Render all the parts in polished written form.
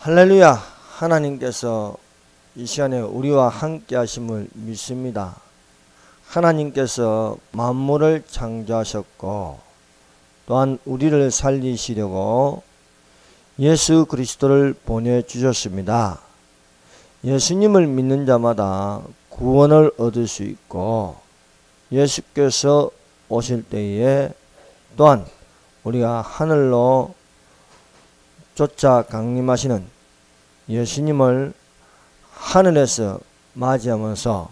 할렐루야. 하나님께서 이 시간에 우리와 함께 하심을 믿습니다. 하나님께서 만물을 창조하셨고 또한 우리를 살리시려고 예수 그리스도를 보내주셨습니다. 예수님을 믿는 자마다 구원을 얻을 수 있고 예수께서 오실 때에 또한 우리가 하늘로 쫓아 강림하시는 예수님을 하늘에서 맞이하면서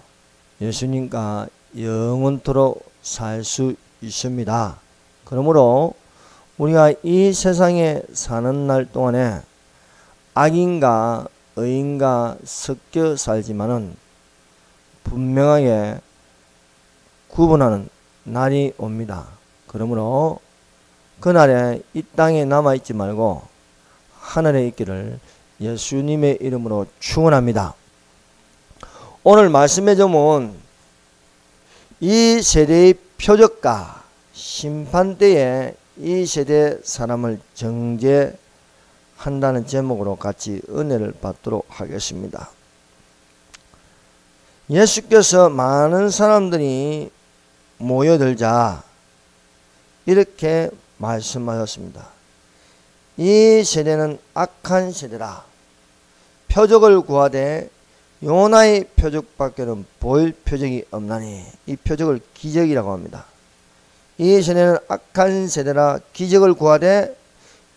예수님과 영원토록 살 수 있습니다. 그러므로 우리가 이 세상에 사는 날 동안에 악인과 의인과 섞여 살지만은 분명하게 구분하는 날이 옵니다. 그러므로 그날에 이 땅에 남아있지 말고 하늘에 있기를 예수님의 이름으로 축원합니다. 오늘 말씀의 점은 이 세대의 표적과 심판때에 이 세대 사람을 정죄한다는 제목으로 같이 은혜를 받도록 하겠습니다. 예수께서 많은 사람들이 모여들자 이렇게 말씀하셨습니다. 이 세대는 악한 세대라. 표적을 구하되 요나의 표적밖에는 보일 표적이 없나니. 이 표적을 기적이라고 합니다. 이 세대는 악한 세대라. 기적을 구하되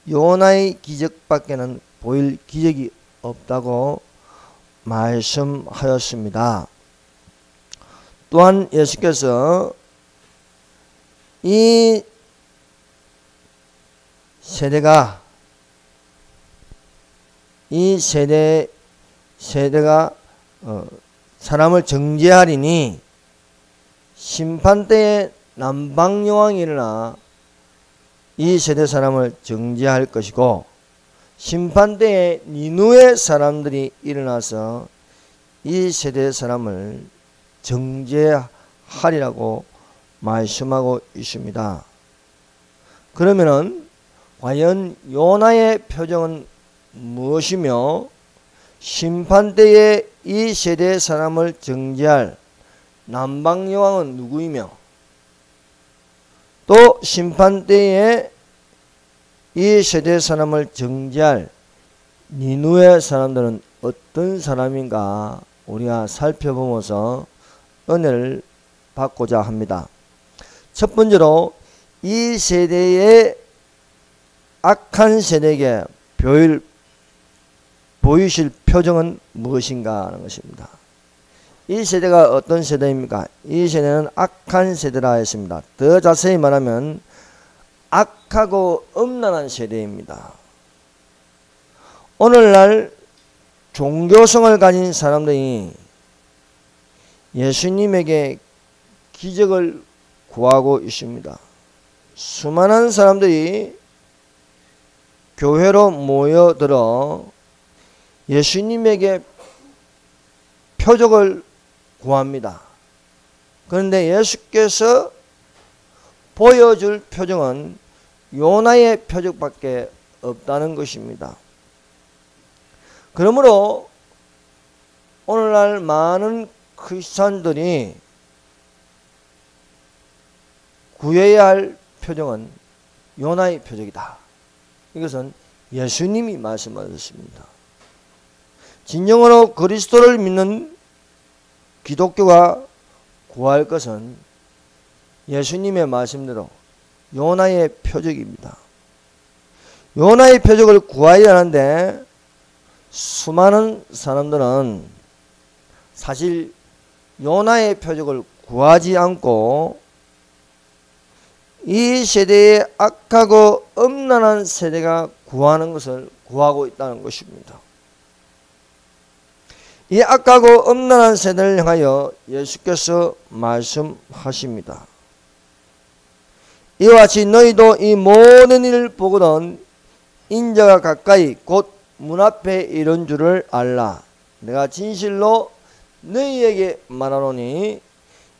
요나의 기적밖에는 보일 기적이 없다고 말씀하였습니다. 또한 예수께서 이 세대가 사람을 정죄하리니 심판때에 남방여왕이 일어나 이 세대 사람을 정죄할 것이고 심판때에 니느웨 사람들이 일어나서 이 세대 사람을 정죄하리라고 말씀하고 있습니다. 그러면은 과연 요나의 표정은 무엇이며 심판때에 이 세대 사람을 정죄할 남방여왕은 누구이며 또 심판때에 이 세대 사람을 정죄할 니느웨 사람들은 어떤 사람인가 우리가 살펴보면서 은혜를 받고자 합니다. 첫 번째로 이 세대의 악한 세대에게 보이실 표정은 무엇인가 하는 것입니다. 이 세대가 어떤 세대입니까? 이 세대는 악한 세대라 했습니다. 더 자세히 말하면 악하고 음란한 세대입니다. 오늘날 종교성을 가진 사람들이 예수님에게 기적을 구하고 있습니다. 수많은 사람들이 교회로 모여들어 예수님에게 표적을 구합니다. 그런데 예수께서 보여줄 표적은 요나의 표적밖에 없다는 것입니다. 그러므로 오늘날 많은 크리스찬들이 구해야 할 표적은 요나의 표적이다. 이것은 예수님이 말씀하셨습니다. 진정으로 그리스도를 믿는 기독교가 구할 것은 예수님의 말씀대로 요나의 표적입니다. 요나의 표적을 구해야 하는데 수많은 사람들은 사실 요나의 표적을 구하지 않고 이 세대의 악하고 음란한 세대가 구하는 것을 구하고 있다는 것입니다. 이 악하고 음란한 세대를 향하여 예수께서 말씀하십니다. 이와 같이 너희도 이 모든 일을 보거든 인자가 가까이 곧 문 앞에 이른 줄을 알라. 내가 진실로 너희에게 말하노니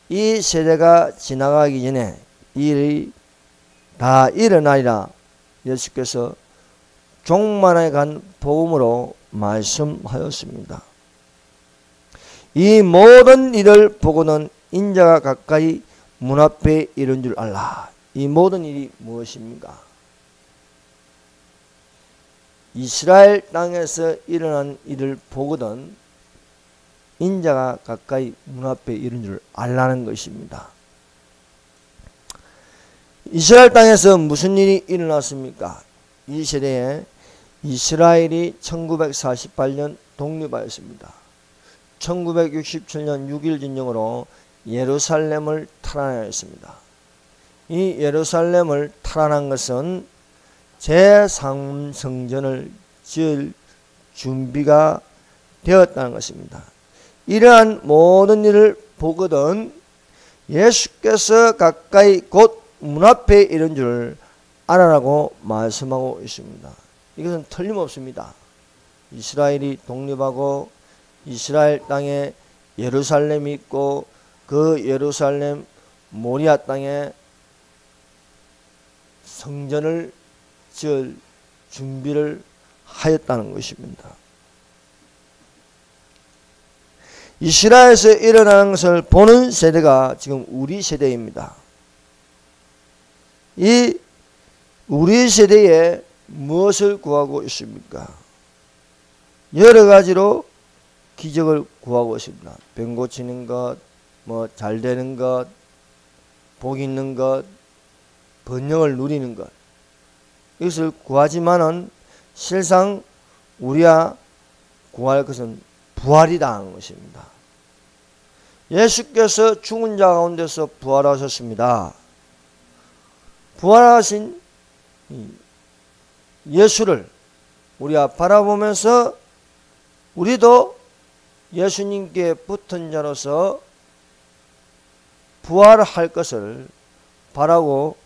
이 세대가 지나가기 전에 이 일이 다 일어나리라. 예수께서 종말에 간 복음으로 말씀하였습니다. 이 모든 일을 보고는 인자가 가까이 문 앞에 이른 줄 알라. 이 모든 일이 무엇입니까? 이스라엘 땅에서 일어난 일을 보거든 인자가 가까이 문 앞에 이른 줄 알라는 것입니다. 이스라엘 땅에서 무슨 일이 일어났습니까? 이 시대에 이스라엘이 1948년 독립하였습니다. 1967년 6.1 진영으로 예루살렘을 탈환하였습니다. 이 예루살렘을 탈환한 것은 제3성전을 지을 준비가 되었다는 것입니다. 이러한 모든 일을 보거든 예수께서 가까이 곧 문 앞에 이른 줄 알아라고 말씀하고 있습니다. 이것은 틀림없습니다. 이스라엘이 독립하고 이스라엘 땅에 예루살렘이 있고 그 예루살렘 모리아 땅에 성전을 지을 준비를 하였다는 것입니다. 이스라엘에서 일어나는 것을 보는 세대가 지금 우리 세대입니다. 이 우리 세대에 무엇을 구하고 있습니까? 여러 가지로 기적을 구하고 있습니다. 병 고치는 것, 잘 되는 것, 복 있는 것, 번영을 누리는 것. 이것을 구하지만은 실상 우리가 구할 것은 부활이다 하는 것입니다. 예수께서 죽은 자 가운데서 부활하셨습니다. 부활하신 예수를 우리가 바라보면서 우리도 예수님께 붙은 자로서 부활할 것을 바라고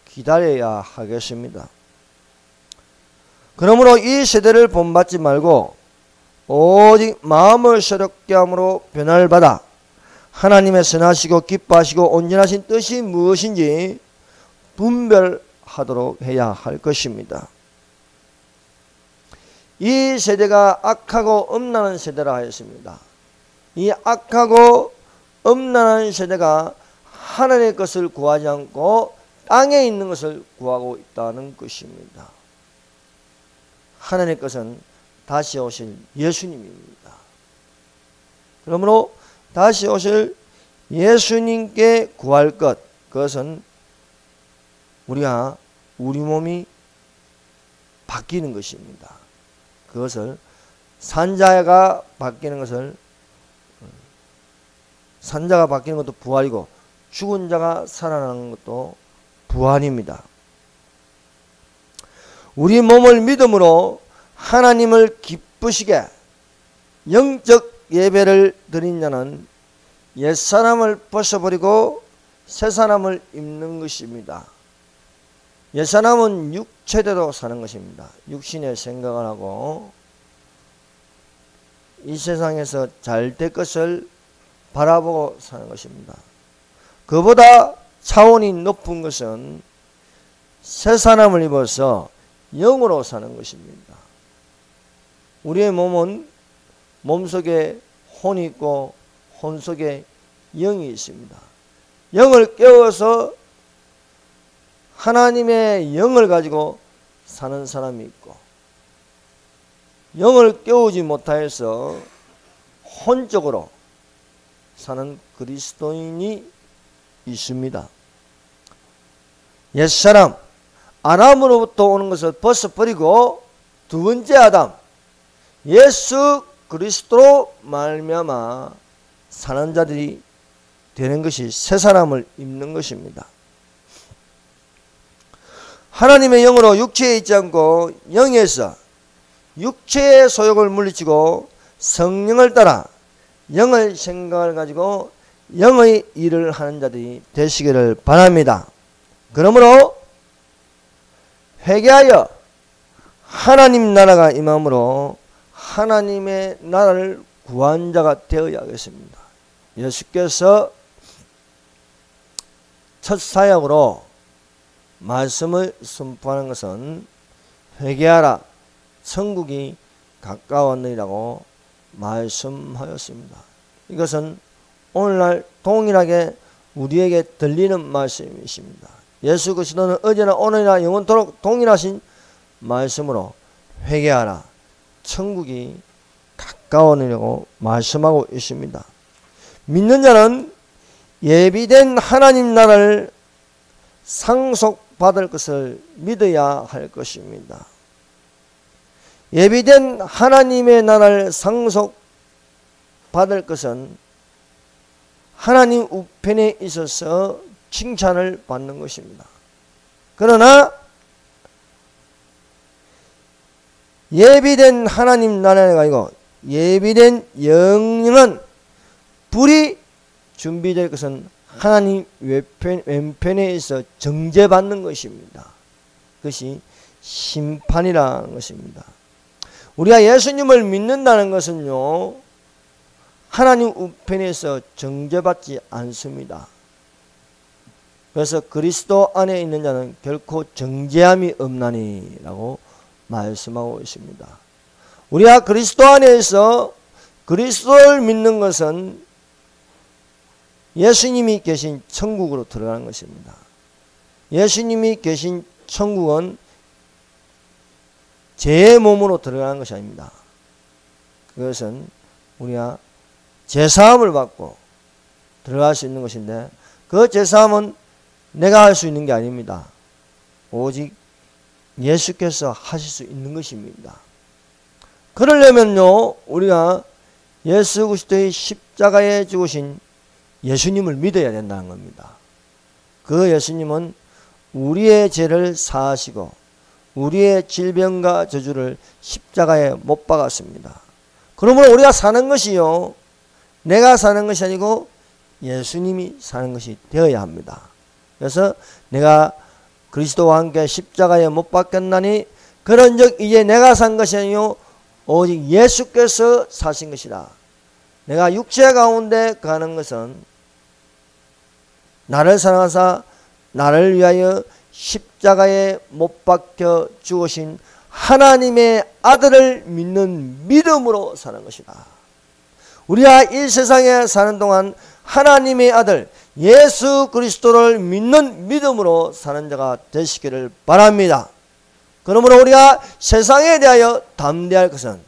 기다려야 하겠습니다. 그러므로 이 세대를 본받지 말고 오직 마음을 새롭게 함으로 변화를 받아 하나님의 선하시고 기뻐하시고 온전하신 뜻이 무엇인지 분별하도록 해야 할 것입니다. 이 세대가 악하고 음란한 세대라 하였습니다. 이 악하고 음란한 세대가 하나님의 것을 구하지 않고 땅에 있는 것을 구하고 있다는 것입니다. 하나님의 것은 다시 오실 예수님입니다. 그러므로 다시 오실 예수님께 구할 것, 그것은 우리가 우리 몸이 바뀌는 것입니다. 그것을 산자가 바뀌는 것을 산자가 바뀌는 것도 부활이고 죽은 자가 살아나는 것도 부활입니다. 우리 몸을 믿음으로 하나님을 기쁘시게 영적 예배를 드린 자는 옛사람을 벗어버리고 새사람을 입는 것입니다. 옛사람은 육체대로 사는 것입니다. 육신의 생각을 하고 이 세상에서 잘 될 것을 바라보고 사는 것입니다. 그보다 차원이 높은 것은 새사람을 입어서 영으로 사는 것입니다. 우리의 몸은 몸속에 혼이 있고 혼 속에 영이 있습니다. 영을 깨워서 하나님의 영을 가지고 사는 사람이 있고 영을 깨우지 못하여서 혼적으로 사는 그리스도인이 있습니다. 옛사람 아담으로부터 오는 것을 벗어버리고 두 번째 아담 예수 그리스도로 말미암아 사는 자들이 되는 것이 새 사람을 입는 것입니다. 하나님의 영으로 육체에 있지 않고 영에서 육체의 소욕을 물리치고 성령을 따라 영의 생각을 가지고 영의 일을 하는 자들이 되시기를 바랍니다. 그러므로 회개하여 하나님 나라가 임함으로 하나님의 나라를 구한 자가 되어야 하겠습니다. 예수께서 첫 사역으로 말씀을 선포하는 것은 회개하라 천국이 가까웠느니라고 말씀하였습니다. 이것은 오늘날 동일하게 우리에게 들리는 말씀이십니다. 예수 그리스도는 어제나 오늘이나 영원토록 동일하신 말씀으로 회개하라, 천국이 가까워느라고 말씀하고 있습니다. 믿는 자는 예비된 하나님 나라를 상속받을 것을 믿어야 할 것입니다. 예비된 하나님의 나라를 상속받을 것은 하나님 우편에 있어서 칭찬을 받는 것입니다. 그러나 예비된 하나님 나라가 아니고 예비된 영영한 불이 준비될 것은 하나님 왼편에 있어 정죄받는 것입니다. 그것이 심판이라는 것입니다. 우리가 예수님을 믿는다는 것은요, 하나님 우편에서 정죄받지 않습니다. 그래서 그리스도 안에 있는 자는 결코 정죄함이 없나니 라고 말씀하고 있습니다. 우리가 그리스도 안에서 그리스도를 믿는 것은 예수님이 계신 천국으로 들어가는 것입니다. 예수님이 계신 천국은 제 몸으로 들어가는 것이 아닙니다. 그것은 우리가 제사함을 받고 들어갈 수 있는 것인데, 그 제사함은 내가 할 수 있는 게 아닙니다. 오직 예수께서 하실 수 있는 것입니다. 그러려면요, 우리가 예수 그리스도의 십자가에 죽으신 예수님을 믿어야 된다는 겁니다. 그 예수님은 우리의 죄를 사하시고 우리의 질병과 저주를 십자가에 못 박았습니다. 그러므로 우리가 사는 것이요, 내가 사는 것이 아니고 예수님이 사는 것이 되어야 합니다. 그래서 내가 그리스도와 함께 십자가에 못 박혔나니 그런즉 이제 내가 산 것이 아니요 오직 예수께서 사신 것이다. 내가 육체 가운데 가는 것은 나를 사랑하사 나를 위하여 십자가에 못 박혀 죽으신 하나님의 아들을 믿는 믿음으로 사는 것이다. 우리가 이 세상에 사는 동안 하나님의 아들 예수 그리스도를 믿는 믿음으로 사는 자가 되시기를 바랍니다. 그러므로 우리가 세상에 대하여 담대할 것은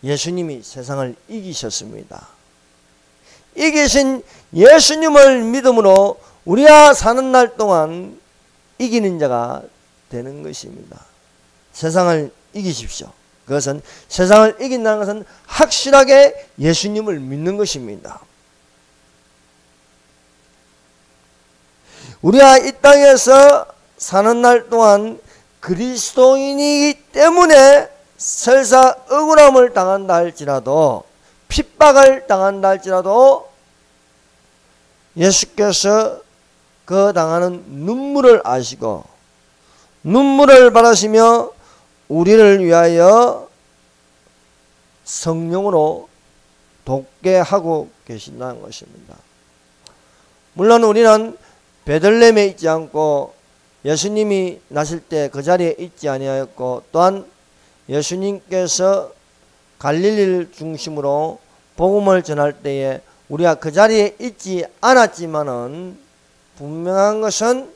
예수님이 세상을 이기셨습니다. 이기신 예수님을 믿음으로 우리가 사는 날 동안 이기는 자가 되는 것입니다. 세상을 이기십시오. 그것은 세상을 이긴다는 것은 확실하게 예수님을 믿는 것입니다. 우리가 이 땅에서 사는 날 동안 그리스도인이기 때문에 설사 억울함을 당한다 할지라도 핍박을 당한다 할지라도 예수께서 그 당하는 눈물을 아시고 눈물을 바라시며 우리를 위하여 성령으로 돕게 하고 계신다는 것입니다. 물론 우리는 베들레헴에 있지 않고 예수님이 나실 때 그 자리에 있지 아니하였고, 또한 예수님께서 갈릴리를 중심으로 복음을 전할 때에 우리가 그 자리에 있지 않았지만은 분명한 것은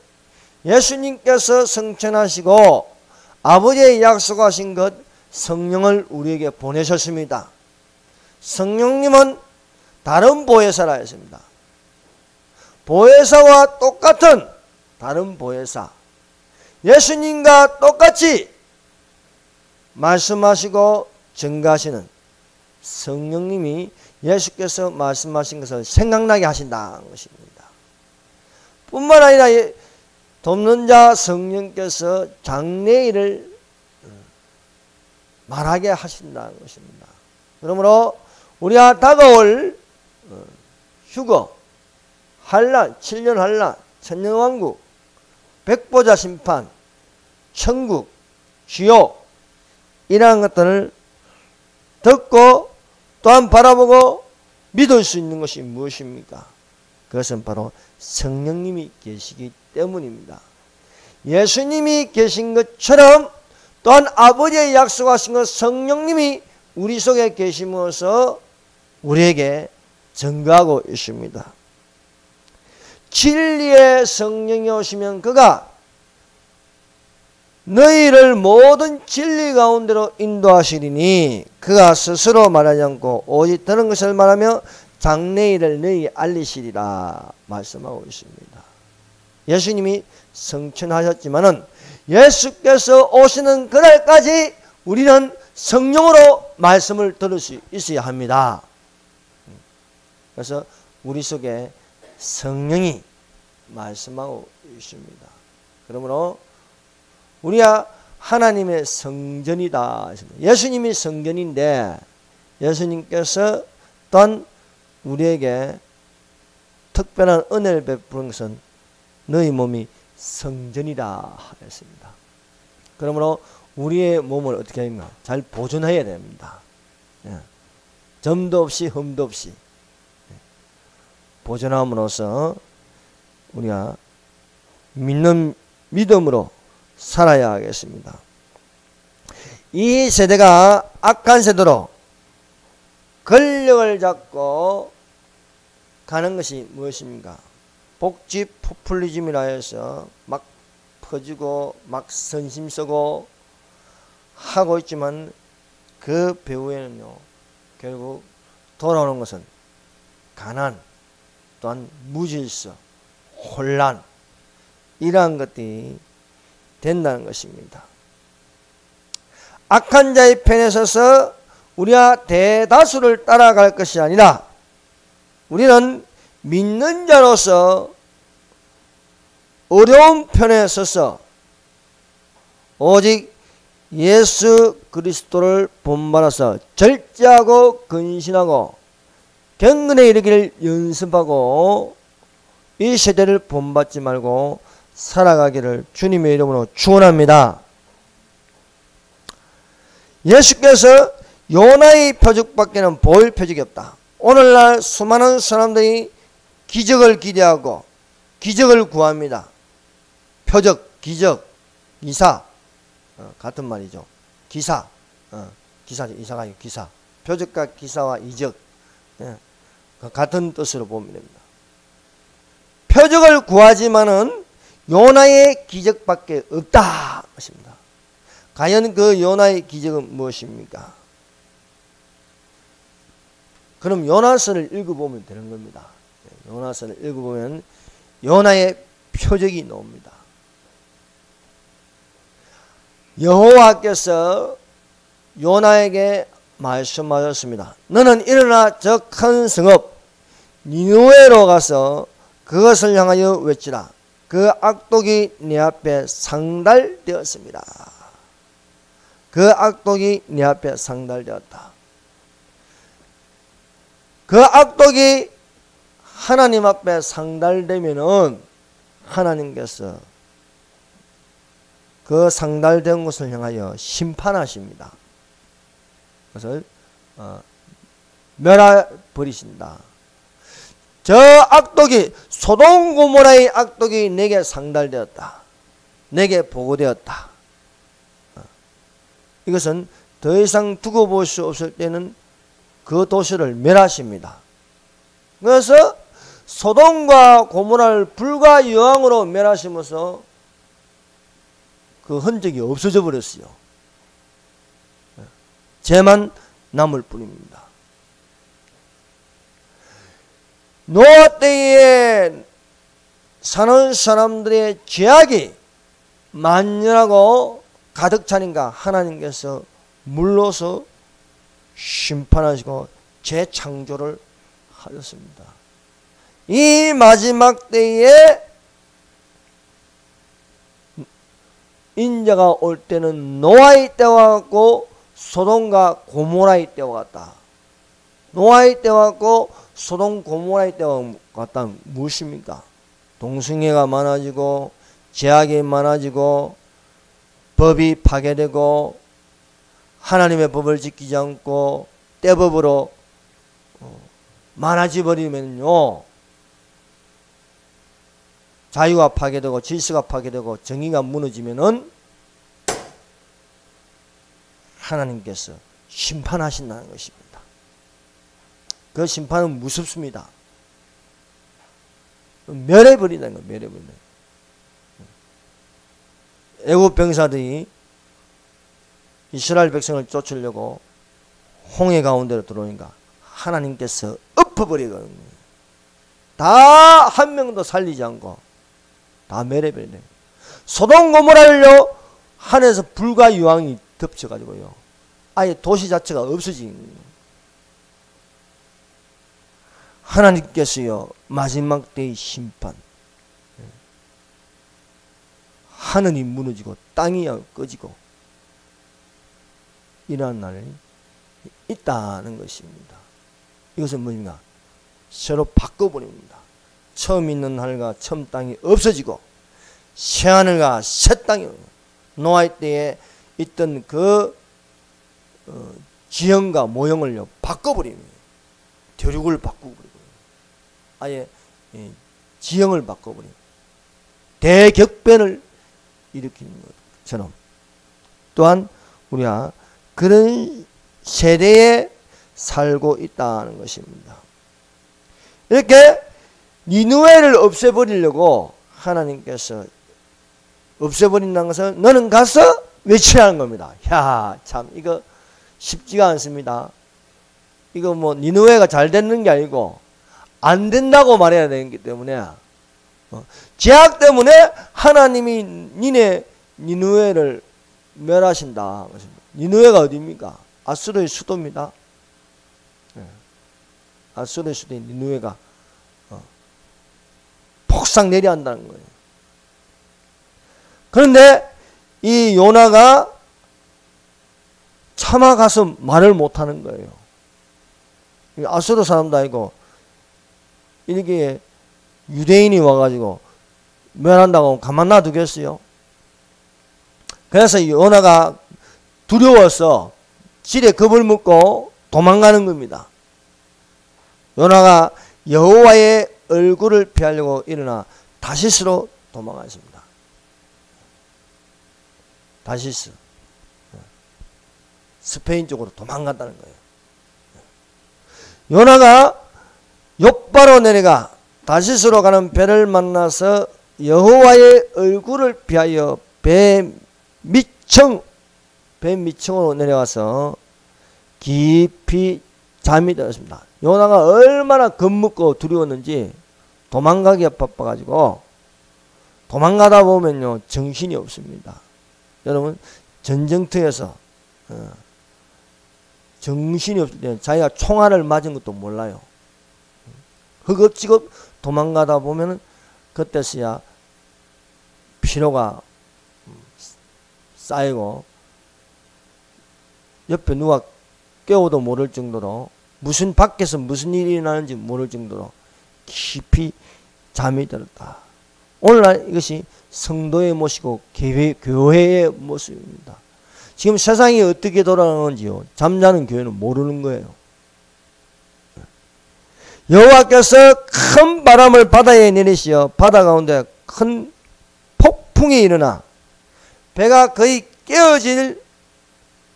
예수님께서 성천하시고 아버지의 약속하신 것 성령을 우리에게 보내셨습니다. 성령님은 다른 보혜사라 했습니다. 보혜사와 똑같은 다른 보혜사, 예수님과 똑같이 말씀하시고 증거하시는 성령님이 예수께서 말씀하신 것을 생각나게 하신다는 것입니다. 뿐만 아니라 돕는 자 성령께서 장래일을 말하게 하신다는 것입니다. 그러므로 우리가 다가올 휴거, 환난, 7년 환난, 천년왕국, 백보자 심판, 천국, 지옥 이러한 것들을 듣고 또한 바라보고 믿을 수 있는 것이 무엇입니까? 그것은 바로 성령님이 계시기 때문입니다. 예수님이 계신 것처럼 또한 아버지의 약속하신 것 성령님이 우리 속에 계시면서 우리에게 증거하고 있습니다. 진리의 성령이 오시면 그가 너희를 모든 진리 가운데로 인도하시리니 그가 스스로 말하지 않고 오직 들은 것을 말하며 장래일을 너희에게 알리시리라 말씀하고 있습니다. 예수님이 성천하셨지만은 예수께서 오시는 그날까지 우리는 성령으로 말씀을 들을 수 있어야 합니다. 그래서 우리 속에 성령이 말씀하고 있습니다. 그러므로 우리가 하나님의 성전이다. 예수님이 성전인데 예수님께서 또한 우리에게 특별한 은혜를 베푸는 것은 너희 몸이 성전이다 했습니다. 그러므로 우리의 몸을 어떻게 합니까? 잘 보존해야 됩니다. 점도 없이 흠도 없이 보존함으로써 우리가 믿는 믿음으로 살아야 하겠습니다. 이 세대가 악한 세대로 권력을 잡고 가는 것이 무엇입니까? 복지 포퓰리즘이라 해서 막 퍼지고 막 선심 쓰고 하고 있지만 그 배후에는요 결국 돌아오는 것은 가난 또한 무질서 혼란 이러한 것들이 된다는 것입니다. 악한 자의 편에 서서 우리가 대다수를 따라갈 것이 아니라 우리는 믿는 자로서 어려운 편에 서서 오직 예수 그리스도를 본받아서 절제하고 근신하고 경건에 이르기를 연습하고 이 세대를 본받지 말고 살아가기를 주님의 이름으로 축원합니다. 예수께서 요나의 표적밖에는 보일 표적이 없다. 오늘날 수많은 사람들이 기적을 기대하고 기적을 구합니다. 표적, 기적, 이사 같은 말이죠. 기사, 기사, 이사가 아니고 기사. 표적과 기사와 이적 같은 뜻으로 보면 됩니다. 표적을 구하지만은 요나의 기적밖에 없다 것입니다. 과연 그 요나의 기적은 무엇입니까? 그럼 요나서를 읽어보면 되는 겁니다. 요나서를 읽어보면 요나의 표적이 나옵니다. 여호와께서 요나에게 말씀하셨습니다. 너는 일어나 저 큰 성읍 니느웨로 가서 그것을 향하여 외치라. 그 악독이 네 앞에 상달되었습니다. 그 악독이 네 앞에 상달되었다. 그 악독이 하나님 앞에 상달되면은 하나님께서 그 상달된 것을 향하여 심판하십니다. 그것을 멸해버리신다. 저 악독이 소돔 고모라의 악독이 내게 상달되었다. 내게 보고되었다. 이것은 더 이상 두고 볼 수 없을 때는 그 도시를 멸하십니다. 그래서 소돔과 고모라를 불과 여왕으로 멸하시면서 그 흔적이 없어져 버렸어요. 죄만 남을 뿐입니다. 노아 때에 사는 사람들의 죄악이 만연하고 가득 차니까 하나님께서 물러서 심판하시고 재창조를 하셨습니다. 이 마지막 때에 인자가 올 때는 노아의 때와 같고 소돔과 고모라의 때와 같다. 노아의 때와 같고 소돔 고모라의 때와 같다. 무엇입니까? 동성애가 많아지고 죄악이 많아지고 법이 파괴되고 하나님의 법을 지키지 않고 떼법으로 많아져 버리면요 자유가 파괴되고 질서가 파괴되고 정의가 무너지면은 하나님께서 심판하신다는 것입니다. 그 심판은 무섭습니다. 멸해버린다는 거예요. 멸해버린다. 애국 병사들이 이스라엘 백성을 쫓으려고 홍해 가운데로 들어오니까 하나님께서 엎어버리거든요. 다 한 명도 살리지 않고 다 멸해버리네. 소돔 고모라를요 하늘에서 불과 유황이 덮쳐가지고요 아예 도시 자체가 없어진 거예요. 하나님께서요 마지막 때의 심판, 하늘이 무너지고 땅이 꺼지고 이러한 날이 있다는 것입니다. 이것은 뭡니까? 서로 바꿔버립니다. 처음 있는 하늘과 처음 땅이 없어지고 새 하늘과 새 땅이, 노아의 때에 있던 그 지형과 모형을요 바꿔버립니다. 대륙을 바꾸고 아예 지형을 바꿔버립니다. 대격변을 일으키는 것처럼 또한 우리가 그런 세대에 살고 있다는 것입니다. 이렇게 니느웨를 없애버리려고 하나님께서 없애버린다는 것은 너는 가서 외치라는 겁니다. 야, 참 이거 쉽지가 않습니다. 이거 뭐 니느웨가 잘 되는 게 아니고 안 된다고 말해야 되기 때문에 죄악 때문에 하나님이 니느웨를 멸하신다. 니느웨가 어디입니까? 아수르의 수도입니다. 아수르의 수도인 니느웨가 폭삭 내려한다는 거예요. 그런데 이 요나가 차마 가서 말을 못하는 거예요. 아수르 사람도 아니고 이렇게 유대인이 와가지고 멸한다고 하면 가만 놔두겠어요? 그래서 요나가 두려워서 질에 겁을 먹고 도망가는 겁니다. 요나가 여호와의 얼굴을 피하려고 일어나 다시스로 도망갔습니다. 다시스, 스페인 쪽으로 도망갔다는 거예요. 요나가 욥바로 내려가 다시스로 가는 배를 만나서 여호와의 얼굴을 피하여 배 밑층으로 내려가서 깊이 잠이 들었습니다. 요나가 얼마나 겁먹고 두려웠는지 도망가기가 바빠가지고 도망가다 보면요 정신이 없습니다. 여러분 전쟁터에서 정신이 없을 때 자기가 총알을 맞은 것도 몰라요. 허겁지겁 도망가다 보면은 그때서야 피로가 쌓이고 옆에 누가 깨워도 모를 정도로 밖에서 무슨 일이 일어나는지 모를 정도로 깊이 잠이 들었다. 오늘날 이것이 성도의 모습이고 교회의 모습입니다. 지금 세상이 어떻게 돌아가는지요 잠자는 교회는 모르는 거예요. 여호와께서 큰 바람을 바다에 내리시어 바다 가운데 큰 폭풍이 일어나 배가 거의 깨어질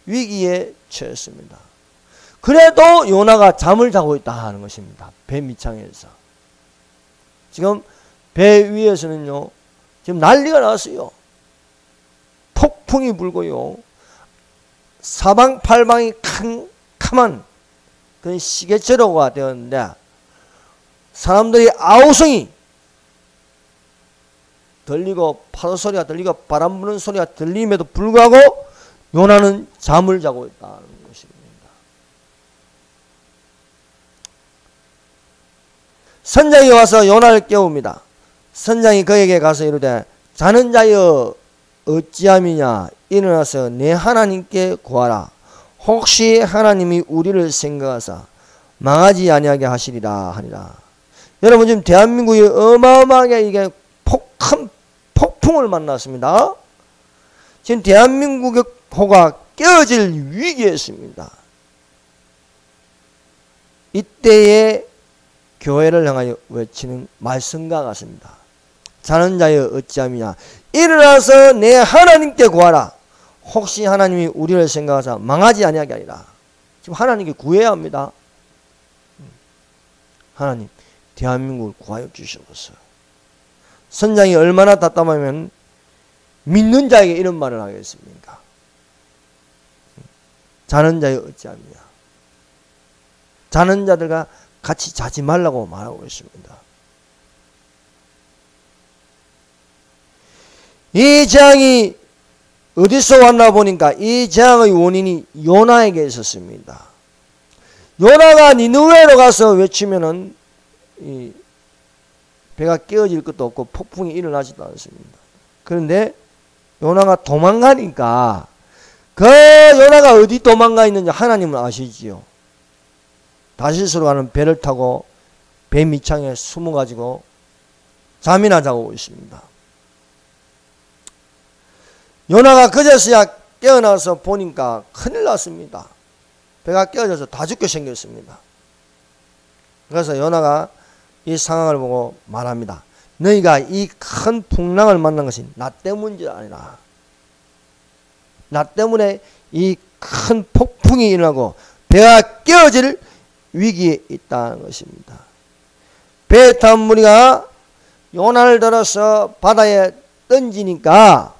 위기에 처했습니다. 그래도 요나가 잠을 자고 있다 하는 것입니다. 배 밑창에서. 지금 배 위에서는요 지금 난리가 났어요. 폭풍이 불고요 사방팔방이 캄캄한 그런 시계처로가 되었는데 사람들이 아우성이 들리고 파도 소리가 들리고 바람 부는 소리가 들림에도 불구하고 요나는 잠을 자고 있다는 것입니다. 선장이 와서 요나를 깨웁니다. 선장이 그에게 가서 이르되 자는 자여 어찌함이냐 일어나서 내 하나님께 구하라. 혹시 하나님이 우리를 생각하사 망하지 아니하게 하시리라 하니라. 여러분 지금 대한민국이 어마어마하게 이게 큰 폭풍을 만났습니다. 지금 대한민국의 호가 깨어질 위기에 있습니다. 이때에 교회를 향하여 외치는 말씀과 같습니다. 자는 자여 어찌함이냐 일어나서 내 하나님께 구하라. 혹시 하나님이 우리를 생각하사 망하지 아니하게 아니라 지금 하나님께 구해야 합니다. 하나님 대한민국을 구하여 주시옵소서. 선장이 얼마나 답답하면 믿는 자에게 이런 말을 하겠습니까? 자는 자여 어찌하느냐. 자는 자들과 같이 자지 말라고 말하고 있습니다. 이 재앙이 어디서 왔나 보니까 이 재앙의 원인이 요나에게 있었습니다. 요나가 니느웨로 가서 외치면은 이 배가 깨어질 것도 없고 폭풍이 일어나지도 않습니다. 그런데 요나가 도망가니까 그 요나가 어디 도망가 있는지 하나님은 아시지요. 다시스로 가는 배를 타고 배 밑창에 숨어가지고 잠이나 자고 있습니다. 요나가 그제서야 깨어나서 보니까 큰일 났습니다. 배가 깨어져서 다 죽게 생겼습니다. 그래서 요나가 이 상황을 보고 말합니다. 너희가 이 큰 풍랑을 만난 것이 나 때문이 아니라 나 때문에 이 큰 폭풍이 일어나고 배가 깨어질 위기에 있다는 것입니다. 배에 탄 무리가 요나를 들어서 바다에 던지니까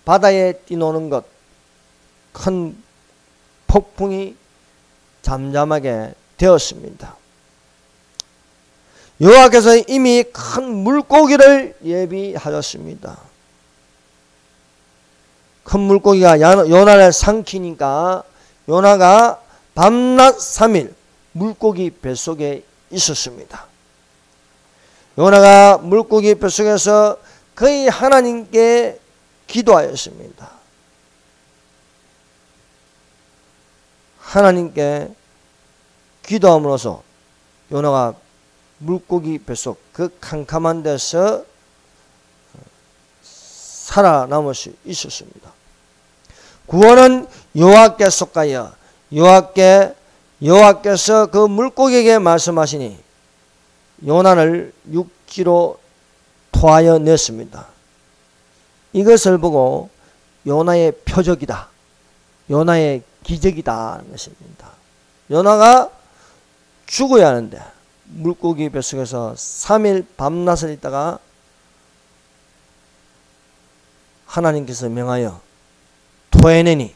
바다에 뛰노는 것, 큰 폭풍이 잠잠하게 되었습니다. 여호와께서 이미 큰 물고기를 예비하셨습니다. 큰 물고기가 요나를 삼키니까 요나가 밤낮 3일 물고기 뱃속에 있었습니다. 요나가 물고기 뱃속에서 거의 하나님께 기도하였습니다. 하나님께 기도함으로써 요나가 물고기 뱃속 그 캄캄한 데서 살아남을 수 있었습니다. 구원은 여호와께 속하여 여호와께서 그 물고기에게 말씀하시니 요나를 육지로 토하여 냈습니다. 이것을 보고 요나의 표적이다, 요나의 기적이다 하는 것입니다. 요나가 죽어야 하는데 물고기 뱃속에서 3일 밤낮을 있다가 하나님께서 명하여 토해내니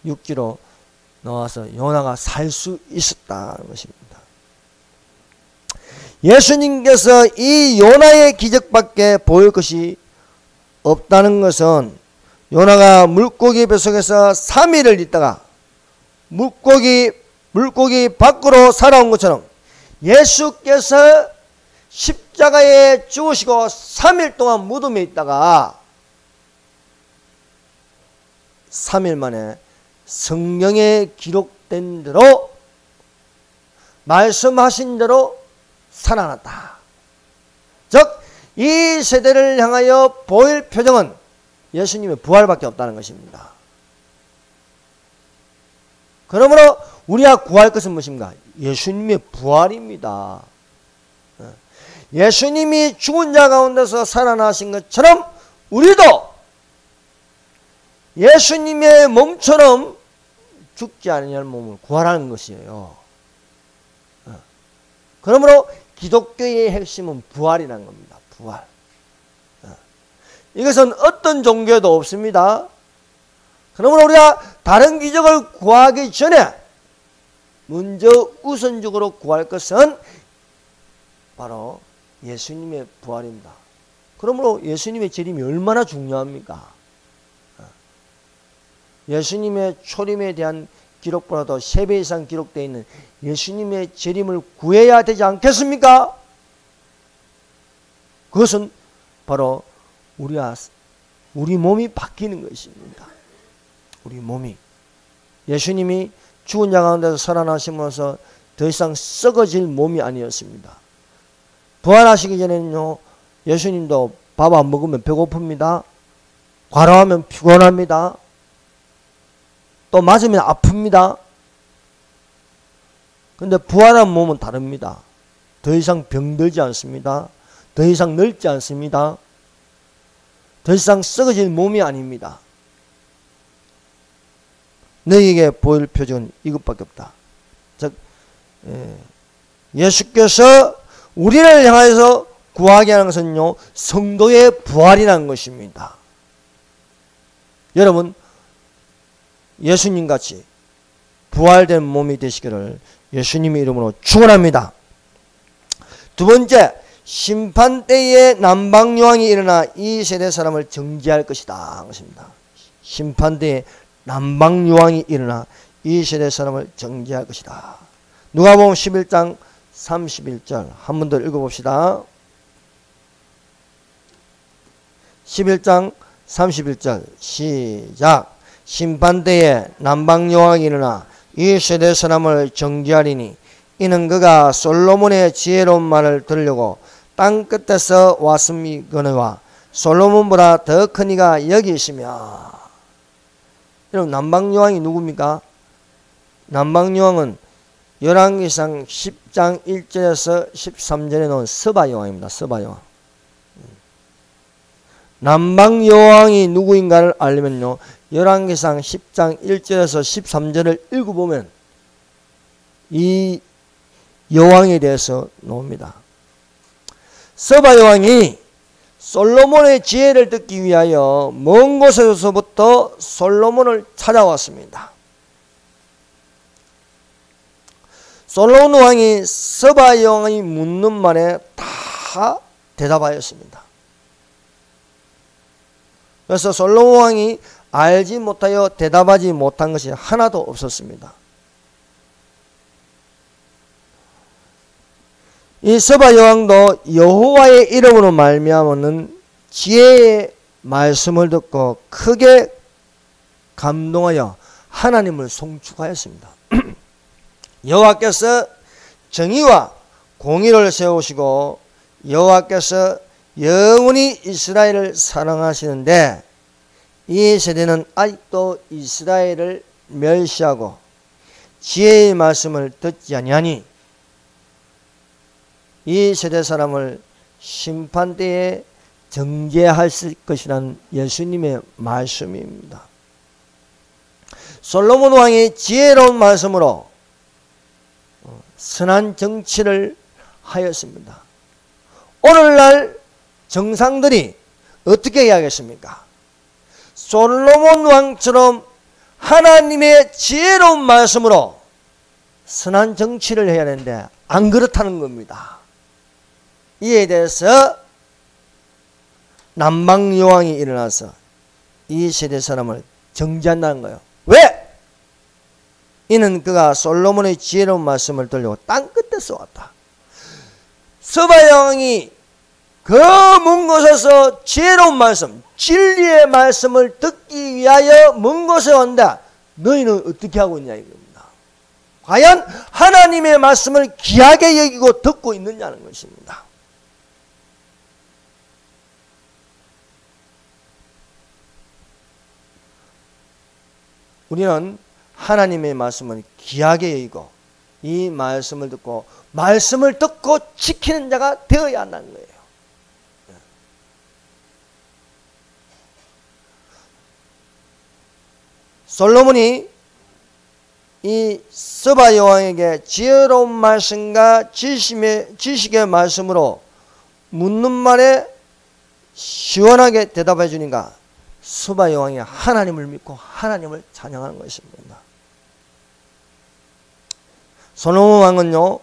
육지로 나와서 요나가 살 수 있었다는 것입니다. 예수님께서 이 요나의 기적밖에 보일 것이 없다는 것은 요나가 물고기 뱃속에서 3일을 있다가 물고기 밖으로 살아온 것처럼 예수께서 십자가에 죽으시고 3일 동안 무덤에 있다가 3일 만에 성경에 기록된 대로 말씀하신 대로 살아났다. 즉 이 세대를 향하여 보일 표정은 예수님의 부활밖에 없다는 것입니다. 그러므로 우리가 구할 것은 무엇인가? 예수님의 부활입니다. 예수님이 죽은 자 가운데서 살아나신 것처럼 우리도 예수님의 몸처럼 죽지 않으려는 몸을 구하라는 것이에요. 그러므로 기독교의 핵심은 부활이라는 겁니다. 부활. 이것은 어떤 종교에도 없습니다. 그러므로 우리가 다른 기적을 구하기 전에 먼저 우선적으로 구할 것은 바로 예수님의 부활입니다. 그러므로 예수님의 재림이 얼마나 중요합니까? 예수님의 초림에 대한 기록보다도 3배 이상 기록되어 있는 예수님의 재림을 구해야 되지 않겠습니까? 그것은 바로 우리 몸이 바뀌는 것입니다. 우리 몸이 예수님이 죽은 자 가운데서 살아나심으로써 더 이상 썩어질 몸이 아니었습니다. 부활하시기 전에는요, 예수님도 밥 안 먹으면 배고픕니다. 과로하면 피곤합니다. 또 맞으면 아픕니다. 근데 부활한 몸은 다릅니다. 더 이상 병들지 않습니다. 더 이상 늙지 않습니다. 더 이상 썩어질 몸이 아닙니다. 너희에게 보일 표적은 이것밖에 없다. 즉 예수께서 우리를 향해서 구하게 하는 것은요, 성도의 부활이라는 것입니다. 여러분, 예수님같이 부활된 몸이 되시기를 예수님의 이름으로 축원합니다. 두 번째, 심판때에 남방요왕이 일어나 이 세대 사람을 정죄할 것이다. 것입니다. 심판때에 남방요왕이 일어나 이 세대 사람을 정죄할 것이다. 누가복음 11장 31절 한 번 더 읽어봅시다. 11장 31절 시작. 심판때에 남방요왕이 일어나 이 세대 사람을 정죄하리니 이는 그가 솔로몬의 지혜로운 말을 들으려고 땅 끝에서 왔음이거니와 솔로몬보다 더 큰 이가 여기 있으며. 여러분, 남방요왕이 누굽니까? 남방요왕은 열왕기상 10장 1절에서 13절에 나온 스바요왕입니다. 스바요왕. 남방요왕이 누구인가를 알려면요, 열왕기상 10장 1절에서 13절을 읽어보면 이 여왕에 대해서 나옵니다. 스바요왕이 솔로몬의 지혜를 듣기 위하여 먼 곳에서부터 솔로몬을 찾아왔습니다. 솔로몬 왕이 스바요왕이 묻는 말에 다 대답하였습니다. 그래서 솔로몬 왕이 알지 못하여 대답하지 못한 것이 하나도 없었습니다. 이 스바요왕도 여호와의 이름으로 말미암는 지혜의 말씀을 듣고 크게 감동하여 하나님을 송축하였습니다. 여호와께서 정의와 공의를 세우시고 여호와께서 영원히 이스라엘을 사랑하시는데 이 세대는 아직도 이스라엘을 멸시하고 지혜의 말씀을 듣지 아니하니 이 세대 사람을 심판대에 정죄할 것이라는 예수님의 말씀입니다. 솔로몬 왕이 지혜로운 말씀으로 선한 정치를 하였습니다. 오늘날 정상들이 어떻게 해야겠습니까? 솔로몬 왕처럼 하나님의 지혜로운 말씀으로 선한 정치를 해야 하는데 안 그렇다는 겁니다. 이에 대해서 남방요왕이 일어나서 이 세대 사람을 정죄한다는 거예요. 왜? 이는 그가 솔로몬의 지혜로운 말씀을 들려고 땅 끝에서 왔다. 스바요왕이 그 먼 곳에서 지혜로운 말씀, 진리의 말씀을 듣기 위하여 먼 곳에 온다. 너희는 어떻게 하고 있냐 이겁니다. 과연 하나님의 말씀을 귀하게 여기고 듣고 있느냐는 것입니다. 우리는 하나님의 말씀을 귀하게 여기고 이 말씀을 듣고 지키는 자가 되어야 한다는 거예요. 솔로몬이 이 스바요왕에게 지혜로운 말씀과 지식의 말씀으로 묻는 말에 시원하게 대답해 주니까 스바요왕이 하나님을 믿고 하나님을 찬양하는 것입니다. 솔로몬 왕은요,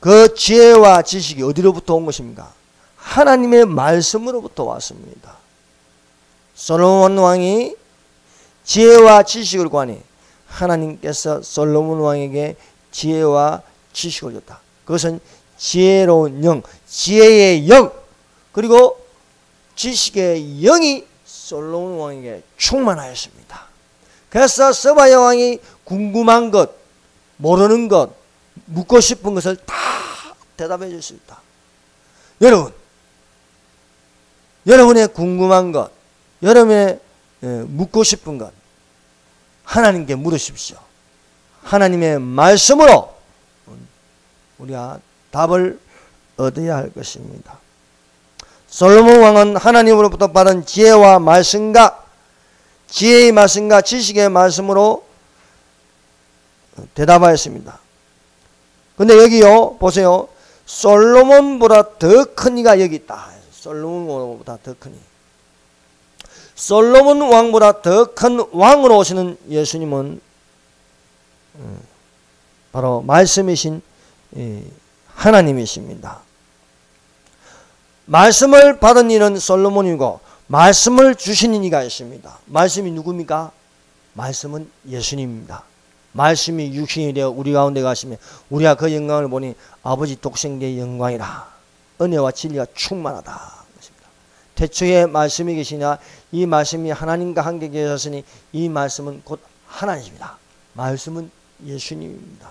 그 지혜와 지식이 어디로부터 온 것입니까? 하나님의 말씀으로부터 왔습니다. 솔로몬 왕이 지혜와 지식을 구하니 하나님께서 솔로몬 왕에게 지혜와 지식을 줬다. 그것은 지혜로운 영, 지혜의 영, 그리고 지식의 영이 솔로몬 왕에게 충만하였습니다. 그래서 스바야 왕이 궁금한 것, 모르는 것, 묻고 싶은 것을 다 대답해 줄 수 있다. 여러분의 궁금한 것, 여러분의 묻고 싶은 것 하나님께 물으십시오. 하나님의 말씀으로 우리가 답을 얻어야 할 것입니다. 솔로몬 왕은 하나님으로부터 받은 지혜와 말씀과 지혜의 말씀과 지식의 말씀으로 대답하였습니다. 근데 여기요 보세요. 솔로몬보다 더 큰 이가 여기 있다. 솔로몬보다 더 큰 이. 솔로몬 왕보다 더 큰 왕으로 오시는 예수님은 바로 말씀이신 하나님이십니다. 말씀을 받은 이는 솔로몬이고 말씀을 주신 이가 있습니다. 말씀이 누굽니까? 말씀은 예수님입니다. 말씀이 육신이 되어 우리 가운데 가시며 우리가 그 영광을 보니 아버지 독생자의 영광이라. 은혜와 진리가 충만하다. 태초에 말씀이 계시냐 이 말씀이 하나님과 함께 계셨으니 이 말씀은 곧 하나님입니다. 말씀은 예수님입니다.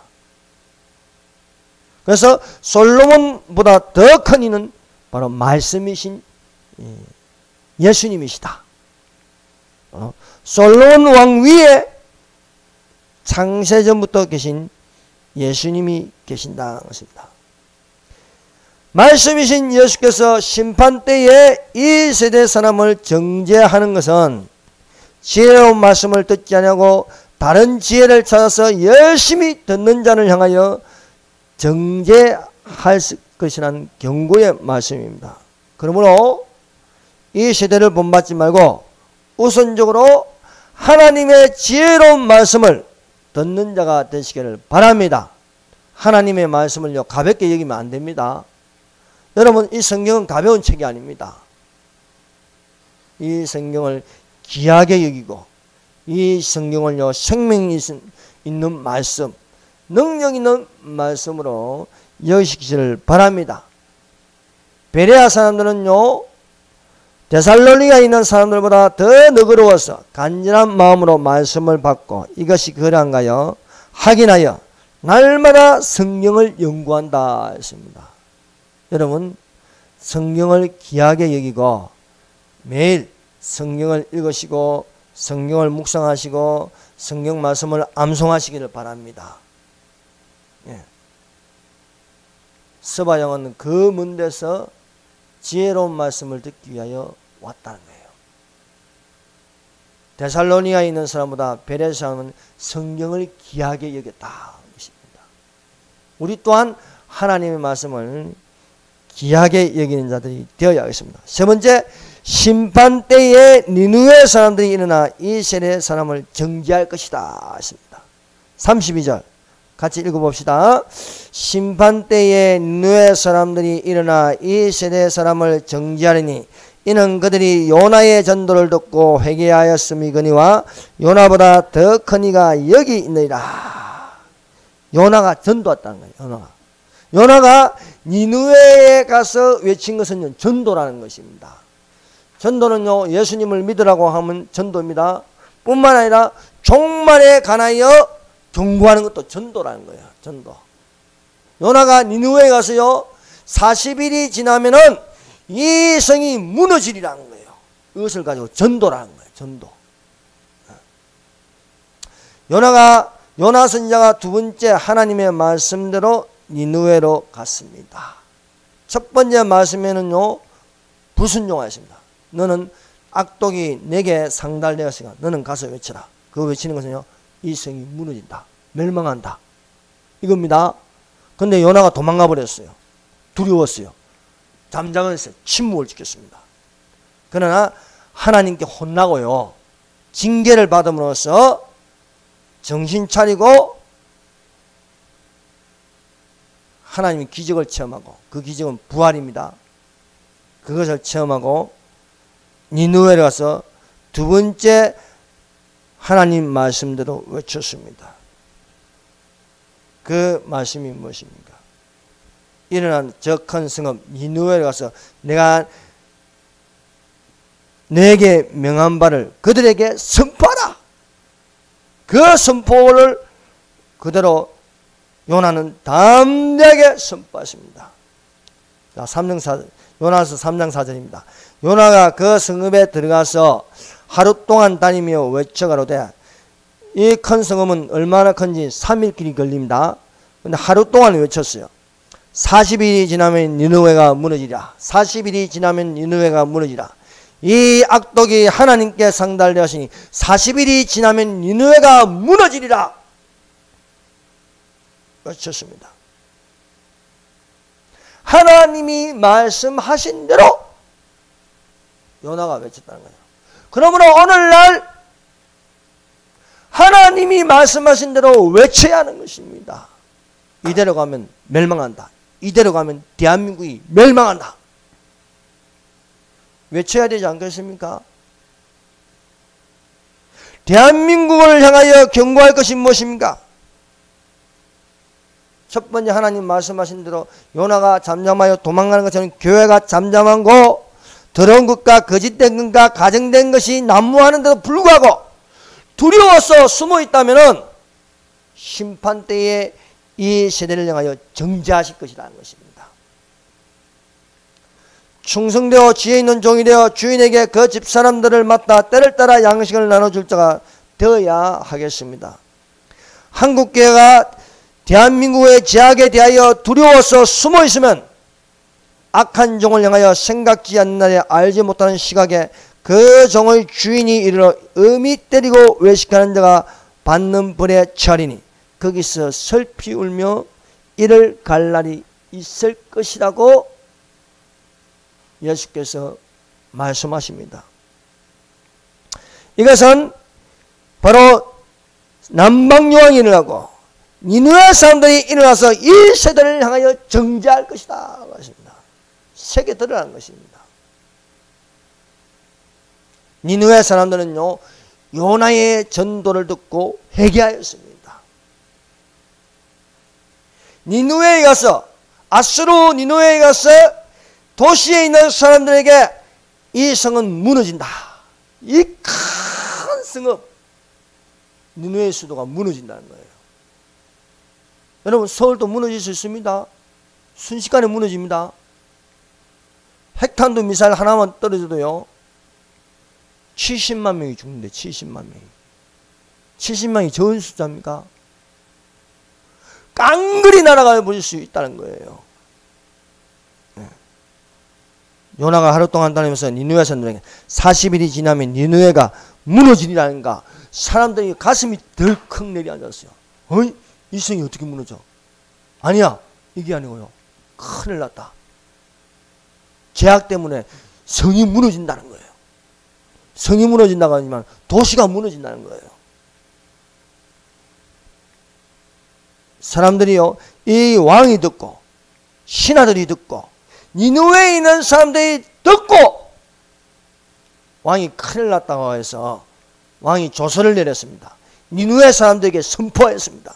그래서 솔로몬보다 더 큰 이는 바로 말씀이신 예수님이시다. 솔로몬 왕 위에 창세전부터 계신 예수님이 계신다는 것입니다. 말씀이신 예수께서 심판때에 이 세대 사람을 정죄하는 것은 지혜로운 말씀을 듣지 않냐고 다른 지혜를 찾아서 열심히 듣는 자를 향하여 정죄할 것이라는 경고의 말씀입니다. 그러므로 이 세대를 본받지 말고 우선적으로 하나님의 지혜로운 말씀을 듣는 자가 되시기를 바랍니다. 하나님의 말씀을요 가볍게 여기면 안 됩니다. 여러분 이 성경은 가벼운 책이 아닙니다. 이 성경을 귀하게 여기고 이 성경을요 생명이 있는 말씀, 능력 있는 말씀으로 여기시기를 바랍니다. 베레아 사람들은요 데살로니가에 있는 사람들보다 더 너그러워서 간절한 마음으로 말씀을 받고 이것이 그러한가요? 확인하여 날마다 성경을 연구한다 했습니다. 여러분 성경을 귀하게 여기고 매일 성경을 읽으시고 성경을 묵상하시고 성경 말씀을 암송하시기를 바랍니다. 예. 스바양은 그 문대에서 지혜로운 말씀을 듣기 위하여 왔다는 거예요. 데살로니가에 있는 사람보다 베레아 사람은 성경을 귀하게 여겼다는 것입니다. 우리 또한 하나님의 말씀을 귀하게 여기는 자들이 되어야 하겠습니다. 세 번째, 심판 때에 니느웨 사람들이 일어나 이 세대 사람을 정죄할 것이다 했습니다. 32절 같이 읽어봅시다. 심판 때에 니느웨 사람들이 일어나 이 세대 사람을 정죄하리니 이는 그들이 요나의 전도를 듣고 회개하였음이거니와 요나보다 더 큰 이가 여기 있느니라. 요나가 전도했다는 거예요. 요나가 니느웨에 가서 외친 것은 전도라는 것입니다. 전도는요 예수님을 믿으라고 하면 전도입니다. 뿐만 아니라 종말에 관하여 경고하는 것도 전도라는 거예요. 전도. 요나가 니느웨에 가서요 40일이 지나면은 이 성이 무너지리라는 거예요. 이것을 가지고 전도라는 거예요. 전도. 요나 선지자가 두 번째 하나님의 말씀대로 니느웨로 갔습니다. 첫 번째 말씀에는요 불순종하였습니다. 너는 악독이 내게 상달되었으니까 너는 가서 외쳐라. 그거 외치는 것은요 이 성이 무너진다, 멸망한다 이겁니다. 근데 요나가 도망가 버렸어요. 두려웠어요. 잠잠을 했어요. 침묵을 지켰습니다. 그러나 하나님께 혼나고요 징계를 받음으로써 정신 차리고 하나님의 기적을 체험하고 그 기적은 부활입니다. 그것을 체험하고 니느웨에 가서 두 번째 하나님 말씀대로 외쳤습니다. 그 말씀이 무엇입니까? 일어난 저 큰 성읍 니느웨에 가서 내가 내게 명한 바를 그들에게 선포하라. 그 선포를 그대로 요나는 담대하게 선포했습니다. 자, 요나서 3장 4절입니다. 요나가 그 성읍에 들어가서 하루 동안 다니며 외쳐가로되 이 큰 성읍은 얼마나 큰지 3일 길이 걸립니다. 근데 하루 동안 외쳤어요. 40일이 지나면 니느웨가 무너지라. 40일이 지나면 니느웨가 무너지라. 이 악독이 하나님께 상달되었으니 40일이 지나면 니느웨가 무너지리라 외쳤습니다. 하나님이 말씀하신 대로 요나가 외쳤다는 거예요. 그러므로 오늘날 하나님이 말씀하신 대로 외쳐야 하는 것입니다. 이대로 가면 멸망한다. 이대로 가면 대한민국이 멸망한다. 외쳐야 되지 않겠습니까? 대한민국을 향하여 경고할 것이 무엇입니까? 첫 번째, 하나님 말씀하신 대로 요나가 잠잠하여 도망가는 것처럼 교회가 잠잠한 거, 더러운 것과 거짓된 것과 가정된 것이 난무하는데도 불구하고 두려워서 숨어 있다면 심판 때에 이 세대를 향하여 정죄하실 것이라는 것입니다. 충성되어 지혜 있는 종이 되어 주인에게 그 집사람들을 맡아 때를 따라 양식을 나눠줄 자가 되어야 하겠습니다. 한국교회가 대한민국의 제약에 대하여 두려워서 숨어 있으면 악한 종을 향하여 생각지 않는 날에 알지 못하는 시각에 그 종의 주인이 이르러 음이 때리고 외식하는 자가 받는 벌에 처하리니 거기서 슬피 울며 이를 갈 날이 있을 것이라고 예수께서 말씀하십니다. 이것은 바로 남방요왕이 일어나고 니느웨 사람들이 일어나서 이 세대를 향하여 정죄할 것이다 말씀입니다. 세계 드러나는 것입니다. 니느웨 사람들은요 요나의 전도를 듣고 회개하였습니다. 니느웨에 가서 아수르 니느웨에 가서 도시에 있는 사람들에게 이 성은 무너진다. 이 큰 성읍 니느웨 수도가 무너진다는 거예요. 여러분 서울도 무너질 수 있습니다. 순식간에 무너집니다. 핵탄두 미사일 하나만 떨어져도요 70만 명이 죽는데 70만 명이 70만이 적은 숫자입니까? 깡그리 날아가 버릴 수 있다는 거예요. 요나가 하루 동안 다니면서 니느웨 사람들에게 40일이 지나면 니느웨가 무너지리라는가. 사람들이 가슴이 덜컥 내려앉았어요. 어이? 이 성이 어떻게 무너져? 아니야, 이게 아니고요, 큰일 났다. 죄악 때문에 성이 무너진다는 거예요. 성이 무너진다고 하지만 도시가 무너진다는 거예요. 사람들이요 이 왕이 듣고 신하들이 듣고 니느웨에 있는 사람들이 듣고 왕이 큰일 났다고 해서 왕이 조서를 내렸습니다. 니느웨 사람들에게 선포했습니다.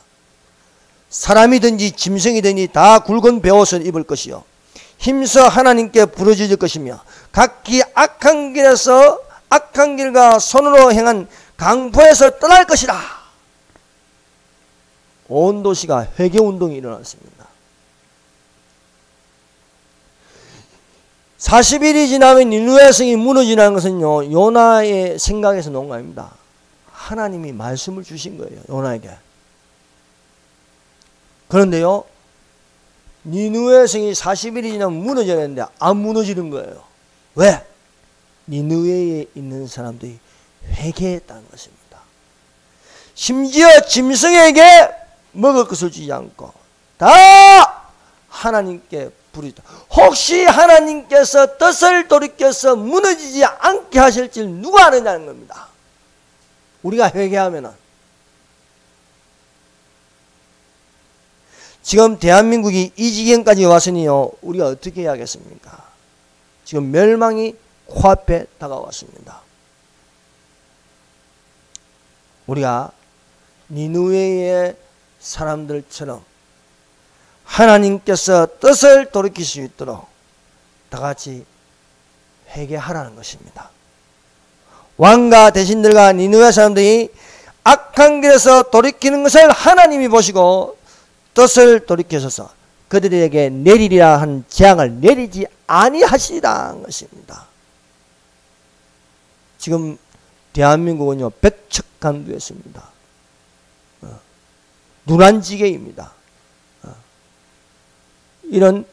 사람이든지 짐승이든지 다 굵은 베옷을 입을 것이요 힘써 하나님께 부르짖을 것이며 각기 악한 길과 손으로 행한 강포에서 떠날 것이라. 온 도시가 회개운동이 일어났습니다. 40일이 지나면 니느웨 성이 무너지는 것은요 요나의 생각에서 나온 거 아닙니다. 하나님이 말씀을 주신 거예요, 요나에게. 그런데요 니느웨 성이 40일이 지나면 무너져야 되는데 안 무너지는 거예요. 왜? 니느웨에 있는 사람들이 회개했다는 것입니다. 심지어 짐승에게 먹을 것을 주지 않고 다 하나님께 부르짖다. 혹시 하나님께서 뜻을 돌이켜서 무너지지 않게 하실 줄 누가 아느냐는 겁니다. 우리가 회개하면은. 지금 대한민국이 이 지경까지 왔으니요 우리가 어떻게 해야겠습니까? 지금 멸망이 코앞에 다가왔습니다. 우리가 니느웨의 사람들처럼 하나님께서 뜻을 돌이킬 수 있도록 다같이 회개하라는 것입니다. 왕과 대신들과 니느웨 사람들이 악한 길에서 돌이키는 것을 하나님이 보시고 뜻을 돌이켜서 그들에게 내리리라 한 재앙을 내리지 아니하시리라는 것입니다. 지금 대한민국은요 백척간두였습니다. 누란지게입니다. 이런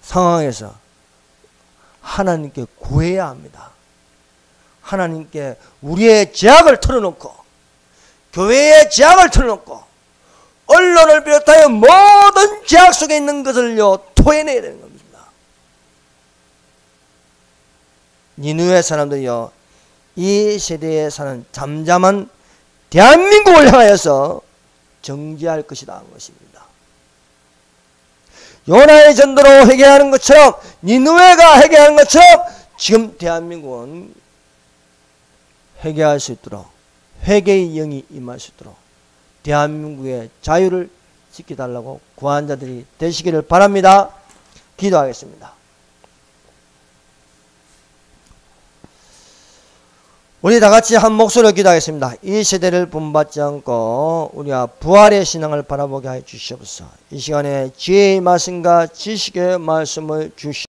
상황에서 하나님께 구해야 합니다. 하나님께 우리의 죄악을 털어놓고 교회의 죄악을 털어놓고 언론을 비롯하여 모든 죄악 속에 있는 것을요 토해내야 되는 겁니다. 니느웨 사람들이요 이 세대에 사는 잠잠한 대한민국을 향하여서 정죄할 것이다 하는 것입니다. 요나의 전도로 회개하는 것처럼 니느웨가 회개하는 것처럼 지금 대한민국은 회개할 수 있도록 회개의 영이 임할 수 있도록 대한민국의 자유를 지켜달라고 구한 자들이 되시기를 바랍니다. 기도하겠습니다. 우리 다같이 한 목소리로 기도하겠습니다. 이 세대를 본받지 않고 우리가 부활의 신앙을 바라보게 해 주시옵소서. 이 시간에 지혜의 말씀과 지식의 말씀을 주시옵소서.